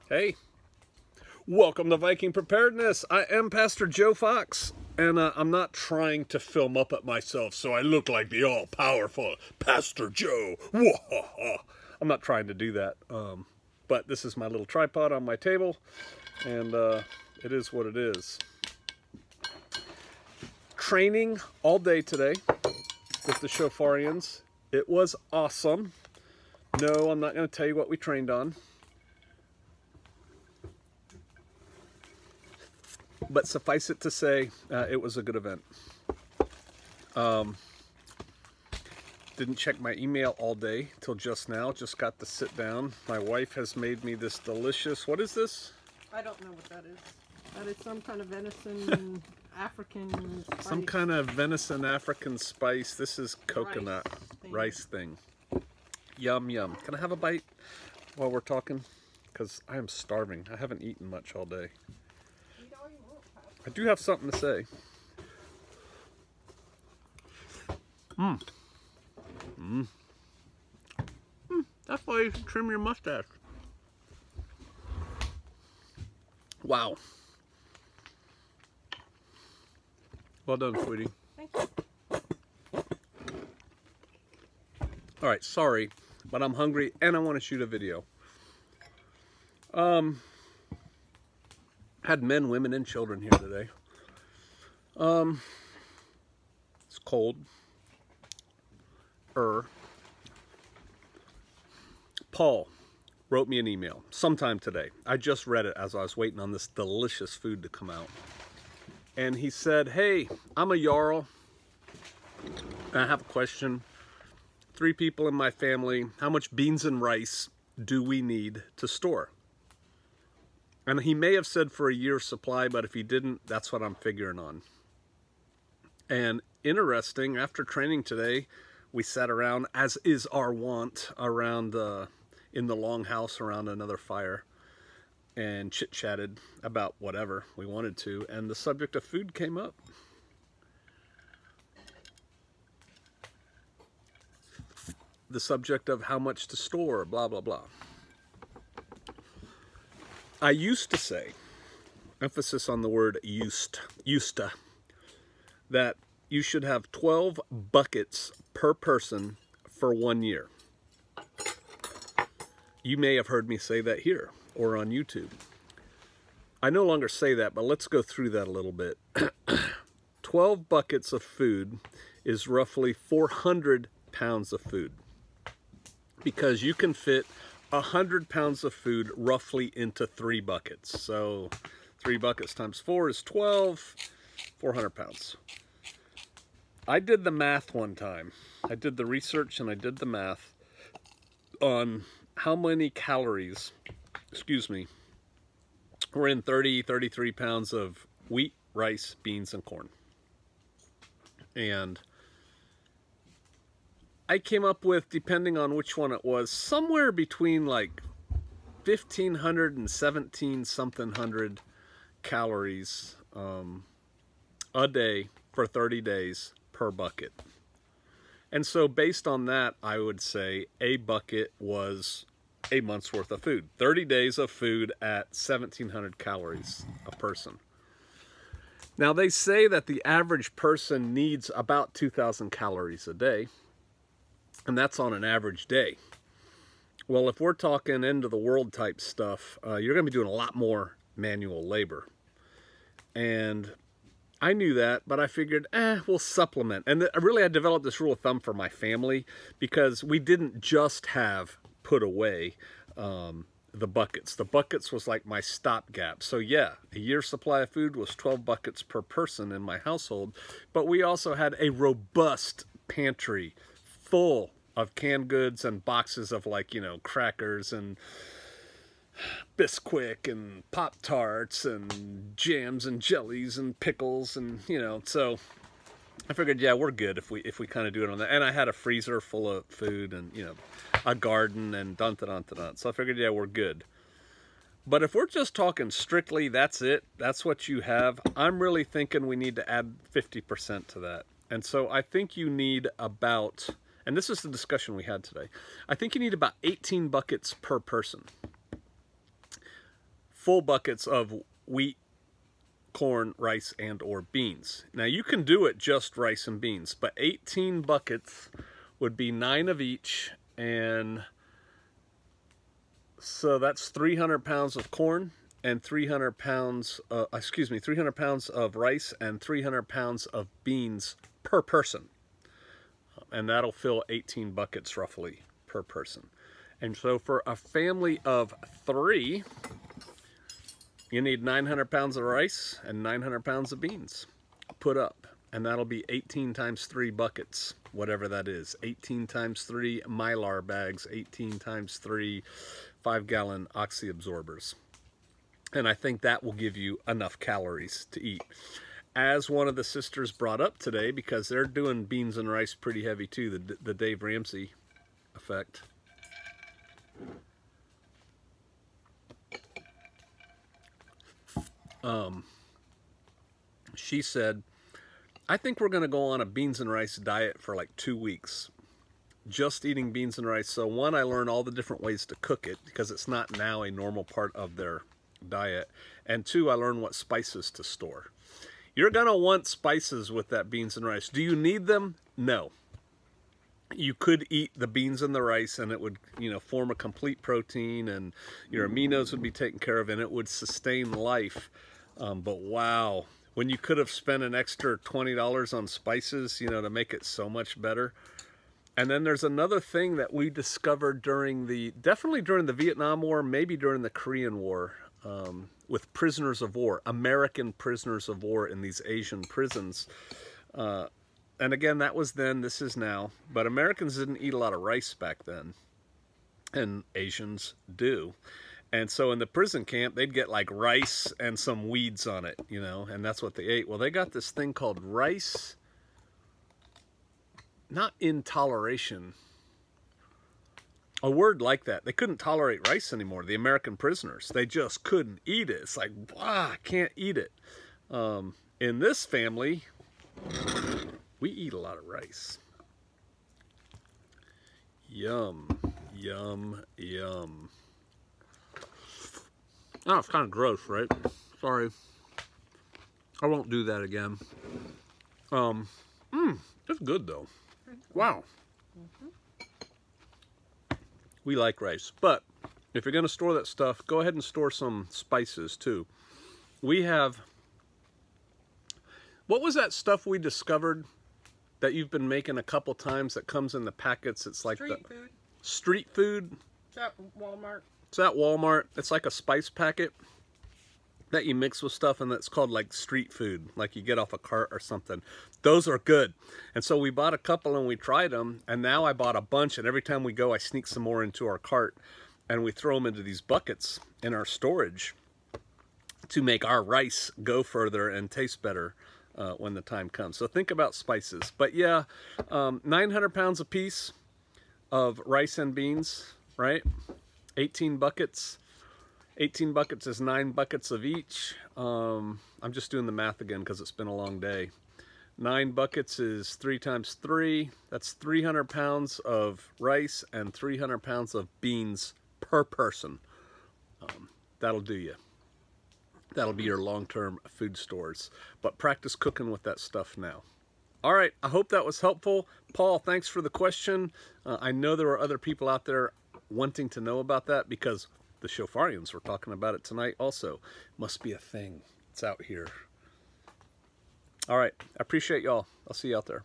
Hey, welcome to Viking Preparedness. I am Pastor Joe Fox, and I'm not trying to film up at myself so I look like the all-powerful Pastor Joe. I'm not trying to do that, but this is my little tripod on my table, and it is what it is. Training all day today with the Shofarians. It was awesome. No, I'm not going to tell you what we trained on. But suffice it to say, it was a good event. Didn't check my email all day till just now. Just got to sit down. My wife has made me this delicious, what is this? I don't know what that is. That is some kind of venison African spice. Some kind of venison African spice. This is coconut rice thing. Yum, yum. Can I have a bite while we're talking? Because I am starving. I haven't eaten much all day. I do have something to say. That's why you should trim your mustache. Wow. Well done, sweetie. Thank you. All right, sorry, but I'm hungry and I want to shoot a video. Had men, women, and children here today. It's cold. Paul wrote me an email sometime today. I just read it as I was waiting on this delicious food to come out. And he said, hey, I'm a Jarl. I have a question. 3 people in my family. How much beans and rice do we need to store? And he may have said for a year's supply, but if he didn't, that's what I'm figuring on. And interesting, after training today, we sat around, as is our wont, around in the longhouse around another fire and chit-chatted about whatever we wanted to, and the subject of food came up. The subject of how much to store, blah, blah, blah. I used to say, emphasis on the word used to, that you should have 12 buckets per person for 1 year. You may have heard me say that here or on YouTube. I no longer say that, but let's go through that a little bit. 12 buckets of food is roughly 400 pounds of food, because you can fit 100 pounds of food roughly into 3 buckets. So 3 buckets times 4 is 12, 400 pounds. I did the math one time. I did the research and I did the math on how many calories, were in 33 pounds of wheat, rice, beans, and corn. And I came up with, depending on which one it was, somewhere between like 1,500 and 17-something hundred calories a day for 30 days per bucket. And so based on that, I would say a bucket was a month's worth of food. 30 days of food at 1,700 calories a person. Now they say that the average person needs about 2,000 calories a day. And that's on an average day. Well, if we're talking end of the world type stuff, you're going to be doing a lot more manual labor. And I knew that, but I figured, we'll supplement. And really, I developed this rule of thumb for my family, because we didn't just have put away the buckets. The buckets was like my stopgap. So yeah, a year's supply of food was 12 buckets per person in my household. But we also had a robust pantry full of canned goods and boxes of, like, you know, crackers and Bisquick and Pop-Tarts and jams and jellies and pickles, and, you know, so I figured, yeah, we're good if we kind of do it on that. And I had a freezer full of food and, you know, a garden and dun-dun-dun-dun. So I figured, yeah, we're good. But if we're just talking strictly, that's it, that's what you have, I'm really thinking we need to add 50% to that. And so I think you need about, and this is the discussion we had today, I think you need about 18 buckets per person. full buckets of wheat, corn, rice, and or beans. Now you can do it just rice and beans, but 18 buckets would be 9 of each, and so that's 300 pounds of corn and 300 pounds, 300 pounds of rice and 300 pounds of beans per person. And that'll fill 18 buckets roughly per person. And so for a family of 3, you need 900 pounds of rice and 900 pounds of beans put up. And that'll be 18 times 3 buckets, whatever that is. 18 times 3 Mylar bags, 18 times 3 5-gallon oxy absorbers. And I think that will give you enough calories to eat. As one of the sisters brought up today, because they're doing beans and rice pretty heavy too, the Dave Ramsey effect. She said, I think we're going to go on a beans and rice diet for like 2 weeks. Just eating beans and rice. So one, I learned all the different ways to cook it because it's not now a normal part of their diet. And 2, I learned what spices to store. You're going to want spices with that beans and rice. Do you need them? No. You could eat the beans and the rice and it would, you know, form a complete protein and your aminos would be taken care of and it would sustain life. But wow, when you could have spent an extra $20 on spices, you know, to make it so much better. And then there's another thing that we discovered definitely during the Vietnam War, maybe during the Korean War, with prisoners of war, American prisoners of war in these Asian prisons. And again, that was then, this is now. But Americans didn't eat a lot of rice back then. And Asians do. And so in the prison camp, they'd get like rice and some weeds on it, you know, and that's what they ate. Well, they got this thing called rice, not intoleration, a word like that. They couldn't tolerate rice anymore, the American prisoners. They just couldn't eat it. It's like, I can't eat it. In this family, we eat a lot of rice. Yum, yum, yum. Oh, it's kind of gross, right? Sorry. I won't do that again. It's good though. Wow. We like rice, but if you're going to store that stuff, go ahead and store some spices too. We have, what was that stuff we discovered that you've been making a couple times that comes in the packets? It's like Street food. Street food. It's at Walmart. It's at Walmart. It's like a spice packet that you mix with stuff, and that's called like street food, like you get off a cart or something. Those are good. And so we bought a couple and we tried them, and now I bought a bunch, and every time we go I sneak some more into our cart and we throw them into these buckets in our storage to make our rice go further and taste better when the time comes. So think about spices. But yeah, 900 pounds a piece of rice and beans, right? 18 buckets. 18 buckets is 9 buckets of each. I'm just doing the math again because it's been a long day. 9 buckets is 3 times 3. That's 300 pounds of rice and 300 pounds of beans per person. That'll do you. That'll be your long-term food stores. But practice cooking with that stuff now. All right, I hope that was helpful. Paul, thanks for the question. I know there are other people out there wanting to know about that because the Shofarians were talking about it tonight also. Must be a thing. It's out here. All right, I appreciate y'all. I'll see you out there.